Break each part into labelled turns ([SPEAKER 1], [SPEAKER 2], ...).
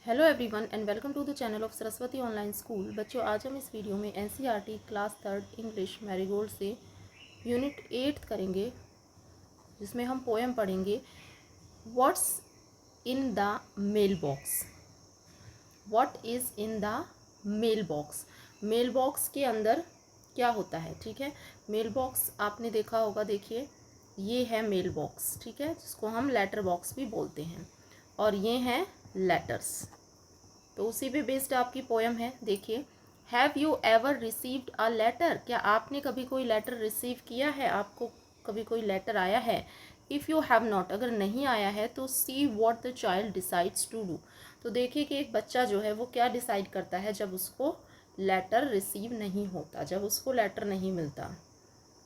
[SPEAKER 1] Hello everyone and welcome to the channel of Saraswati online school. बच्चों, आज हम इस वीडियो में एनसीईआरटी क्लास 3 इंग्लिश मैरीगोल्ड से यूनिट 8 करेंगे, जिसमें हम पोएम पढ़ेंगे what's in the mailbox. What is in the mailbox. Mailbox के अंदर क्या होता है, ठीक है। मेल बॉक्स आपने देखा होगा, देखिए ये है मेल बॉक्स, ठीक है, जिसको हम लेटर बॉक्स भी बोलते हैं, और ये हैं लेटर्स। तो उसी पे बेस्ड आपकी पोएम है। देखिए, have you ever received a letter. क्या आपने कभी कोई लेटर रिसीव किया है, आपको कभी कोई लेटर आया है। इफ़ यू हैव नॉट, अगर नहीं आया है तो see what the child decides to do. तो देखिए कि एक बच्चा जो है वो क्या डिसाइड करता है जब उसको लेटर रिसीव नहीं होता, जब उसको लेटर नहीं मिलता।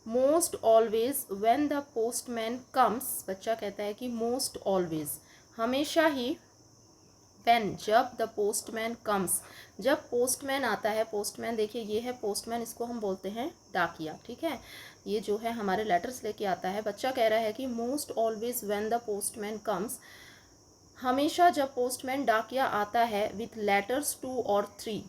[SPEAKER 1] Most always when the postman comes. बच्चा कहता है कि मोस्ट ऑलवेज, हमेशा ही। व्हेन, जब द पोस्टमैन कम्स, जब पोस्टमैन आता है। पोस्टमैन देखिए ये है पोस्टमैन, इसको हम बोलते हैं डाकिया, ठीक है। ये जो है हमारे लेटर्स लेके आता है। बच्चा कह रहा है कि most always when the postman comes, हमेशा जब पोस्टमैन डाकिया आता है, विथ लेटर्स 2 और 3,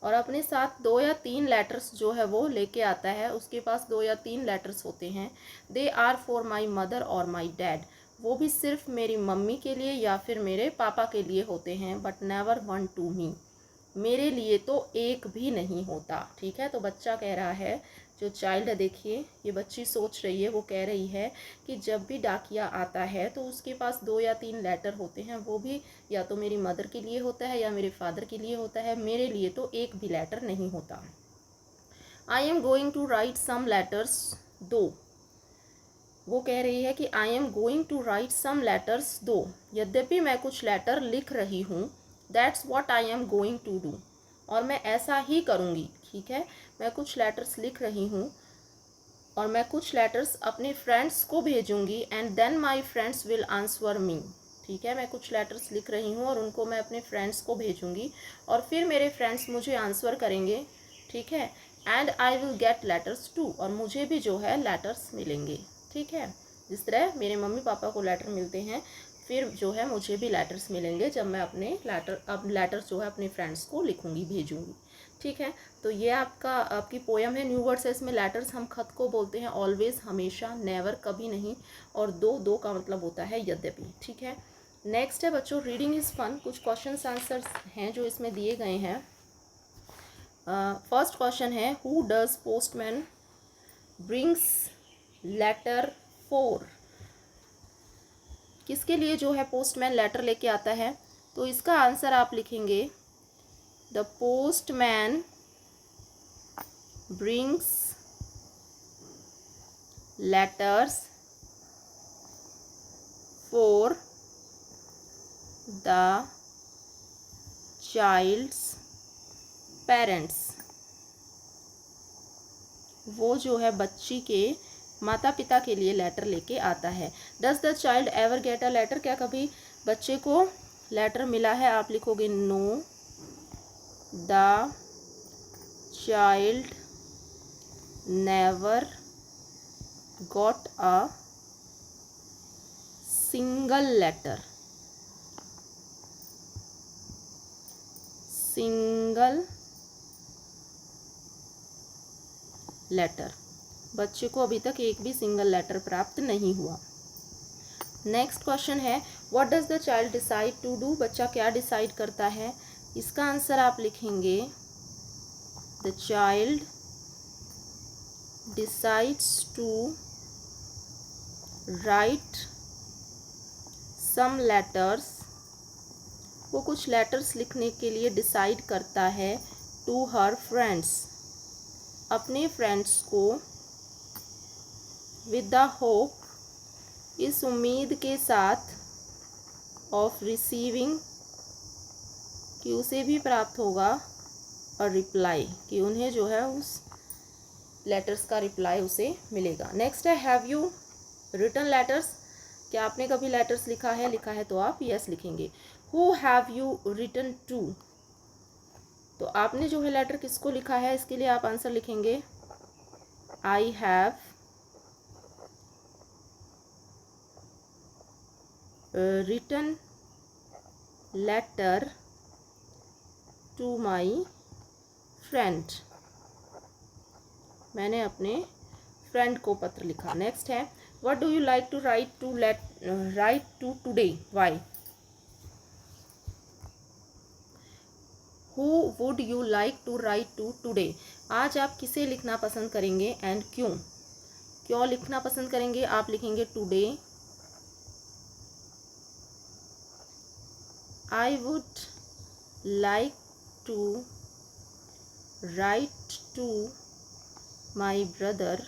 [SPEAKER 1] और अपने साथ 2 या 3 लेटर्स जो है वो लेके आता है। उसके पास 2 या 3 लेटर्स होते हैं। They are for my mother और माई डैड, वो भी सिर्फ मेरी मम्मी के लिए या फिर मेरे पापा के लिए होते हैं। But never one to me, मेरे लिए तो एक भी नहीं होता, ठीक है। तो बच्चा कह रहा है, जो चाइल्ड है, देखिए ये बच्ची सोच रही है, वो कह रही है कि जब भी डाकिया आता है तो उसके पास 2 या 3 लेटर होते हैं, वो भी या तो मेरी मदर के लिए होता है या मेरे फादर के लिए होता है, मेरे लिए तो एक भी लेटर नहीं होता। I am going to write some letters too, वो कह रही है कि I am going to write some letters too, यद्यपि मैं कुछ लेटर लिख रही हूँ। That's what I am going to do, और मैं ऐसा ही करूँगी, ठीक है। मैं कुछ लेटर्स लिख रही हूँ और मैं कुछ लेटर्स अपने फ्रेंड्स को भेजूँगी, and then my friends will answer me, ठीक है। मैं कुछ लेटर्स लिख रही हूँ और उनको मैं अपने फ्रेंड्स को भेजूँगी और फिर मेरे फ्रेंड्स मुझे आंसर करेंगे, ठीक है। And I will get letters too, और मुझे भी जो है लेटर्स मिलेंगे, ठीक है। जिस तरह मेरे मम्मी पापा को लेटर मिलते हैं, फिर जो है मुझे भी लेटर्स मिलेंगे जब मैं अपने लेटर्स जो है अपने फ्रेंड्स को लिखूँगी, भेजूँगी, ठीक है। तो ये आपकी पोएम है। न्यू वर्ड्स है इसमें। लेटर्स हम खत को बोलते हैं ऑलवेज, हमेशा, नेवर कभी नहीं, और दो का मतलब होता है यद्यपि, ठीक है। नेक्स्ट है बच्चों, रीडिंग इज़ फन। कुछ क्वेश्चन आंसर्स हैं जो इसमें दिए गए हैं। फर्स्ट क्वेश्चन है, who does postman brings letter for. किसके लिए जो है पोस्टमैन लेटर लेके आता है। तो इसका आंसर आप लिखेंगे, the postman brings letters for the child's parents. वो जो है बच्ची के माता पिता के लिए लेटर लेके आता है। Does the child ever get a letter, क्या कभी बच्चे को लेटर मिला है। आप लिखोगे no, the child never got a single letter. Single letter, बच्चे को अभी तक एक भी सिंगल लेटर प्राप्त नहीं हुआ। नेक्स्ट क्वेश्चन है, what does the child decide to do. बच्चा क्या डिसाइड करता है। इसका आंसर आप लिखेंगे, the child decides to write some letters. वो कुछ लेटर्स लिखने के लिए डिसाइड करता है, टू हर फ्रेंड्स, अपने फ्रेंड्स को, विद द होप, इस उम्मीद के साथ, ऑफ रिसीविंग, कि उसे भी प्राप्त होगा, और रिप्लाई, कि उन्हें जो है उस लेटर्स का रिप्लाई उसे मिलेगा। नेक्स्ट है, हैव यू रिटन लेटर्स। क्या आपने कभी लेटर्स लिखा है। लिखा है तो आप यस लिखेंगे। Who have you written to, तो आपने जो है लेटर किसको लिखा है, इसके लिए आप आंसर लिखेंगे, I have written letter to my friend, मैंने अपने फ्रेंड को पत्र लिखा। नेक्स्ट है what do you like to write to today, why. Who would you like to write to today, आज आप किसे लिखना पसंद करेंगे एंड क्यों। क्यों लिखना पसंद करेंगे, आप लिखेंगे today I would like to write to my brother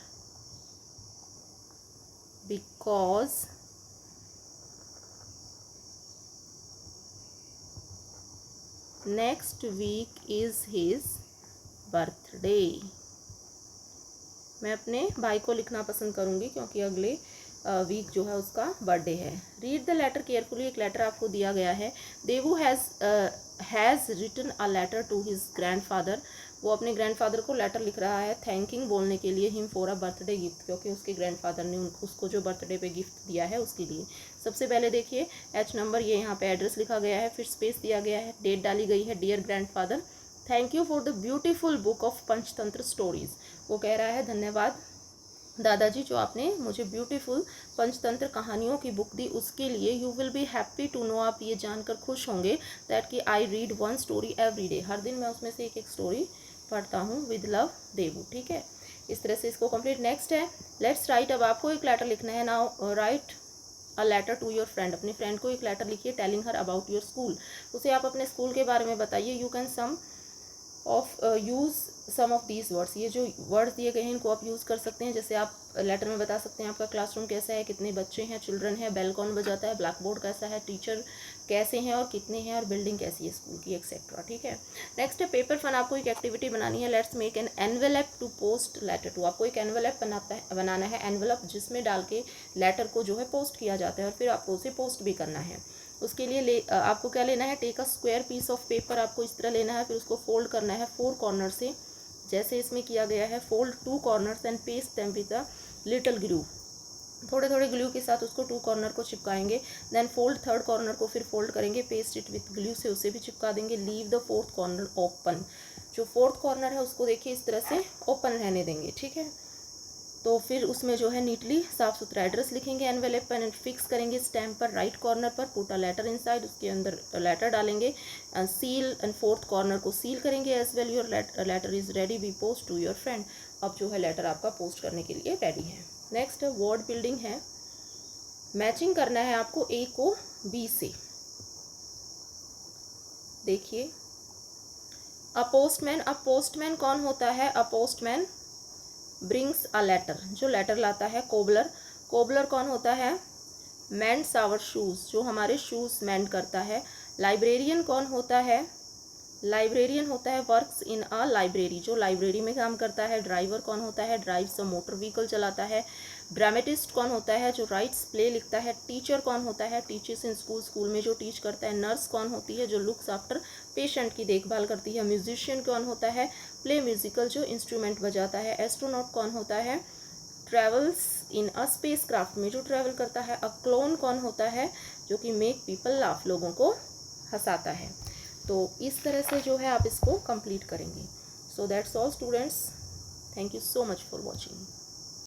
[SPEAKER 1] because next week is his birthday, मैं अपने भाई को लिखना पसंद करूंगी क्योंकि अगले वीक जो है उसका बर्थडे है। रीड द लेटर केयरफुली, एक लेटर आपको दिया गया है। Devu has written a letter to his grandfather, वो अपने ग्रैंडफादर को लेटर लिख रहा है थैंकिंग बोलने के लिए him for a birthday gift, क्योंकि उसके ग्रैंडफादर ने उसको जो बर्थडे पे गिफ्ट दिया है उसके लिए। सबसे पहले देखिए एच नंबर, ये यहाँ पे एड्रेस लिखा गया है, फिर स्पेस दिया गया है, डेट डाली गई है, dear grandfather thank you for the beautiful book of Panchatantra stories, वो कह रहा है धन्यवाद दादाजी जो आपने मुझे ब्यूटीफुल पंचतंत्र कहानियों की बुक दी उसके लिए। You will be happy to know, आप ये जानकर खुश होंगे दैट कि I read one story every day, हर दिन मैं उसमें से एक स्टोरी पढ़ता हूँ। विद लव देवू, ठीक है, इस तरह से इसको कंप्लीट। नेक्स्ट है लेट्स राइट, अब आपको एक लेटर लिखना है। Now write a letter to your friend, अपनी फ्रेंड को एक लेटर लिखिए telling her about your school, उसे आप अपने स्कूल के बारे में बताइए। You can use some of these words, ये जो वर्ड्स दिए गए हैं इनको आप यूज़ कर सकते हैं। जैसे आप लेटर में बता सकते हैं आपका क्लासरूम कैसा है, कितने बच्चे हैं, चिल्ड्रन है, बेल कौन बजाता है, ब्लैक बोर्ड कैसा है, टीचर कैसे हैं और कितने हैं, और बिल्डिंग कैसी है स्कूल की, एक्सेट्रा, ठीक है। नेक्स्ट है पेपर फन, आपको एक एक्टिविटी बनानी है। Let's make an envelope to post letter too, आपको एक एनवेलप बनाना है, एनवेलप जिसमें डाल के लेटर को जो है पोस्ट किया जाता है और फिर आपको उसे पोस्ट भी करना है। उसके लिए आपको क्या लेना है, take a square piece of paper, आपको इस तरह लेना है, फिर उसको फोल्ड करना है 4 कॉर्नर से, जैसे इसमें किया गया है। Fold 2 corners and paste them with a little glue, थोड़े थोड़े ग्लू के साथ उसको 2 कॉर्नर को चिपकाएंगे। देन फोल्ड 3rd कॉर्नर को फिर फोल्ड करेंगे, पेस्ट इट विथ ग्लू से उसे भी चिपका देंगे। Leave the 4th corner open, जो 4th कॉर्नर है उसको देखिए इस तरह से ओपन रहने देंगे, ठीक है। तो फिर उसमें जो है नीटली साफ सुथरा एड्रेस लिखेंगे एनवेलप पर एंड फिक्स करेंगे स्टैम्प पर राइट कॉर्नर पर, पुट अ लेटर इनसाइड, उसके अंदर लेटर डालेंगे, सील एंड 4th कॉर्नर को सील करेंगे। As well your letter is ready be post to your friend, अब जो है लेटर आपका पोस्ट करने के लिए रेडी है। नेक्स्ट वर्ड बिल्डिंग है, मैचिंग करना है आपको ए को बी से। देखिए अ पोस्टमैन कौन होता है, a postman brings a letter, जो लेटर लाता है। कोबलर कौन होता है, मेंड्स आवर शूज़, जो हमारे शूज़ मेंड करता है। लाइब्रेरियन कौन होता है, लाइब्रेरियन होता है वर्क्स इन अ लाइब्रेरी, जो लाइब्रेरी में काम करता है। ड्राइवर कौन होता है, ड्राइव्स अ मोटर व्हीकल, चलाता है। ड्रामेटिस्ट कौन होता है, जो राइट्स प्ले लिखता है। टीचर कौन होता है, टीचर्स इन स्कूल में जो टीच करता है। नर्स कौन होती है, जो लुक्स आफ्टर पेशेंट की देखभाल करती है। म्यूजिशियन कौन होता है, प्ले म्यूजिकल, जो इंस्ट्रूमेंट बजाता है। एस्ट्रोनॉट कौन होता है, travels in a space craft में जो ट्रेवल करता है। अ क्लोन कौन होता है, जो कि मेक पीपल लाफ, लोगों को हंसाता है। तो इस तरह से जो है आप इसको कंप्लीट करेंगे। So that's all students, thank you so much for watching.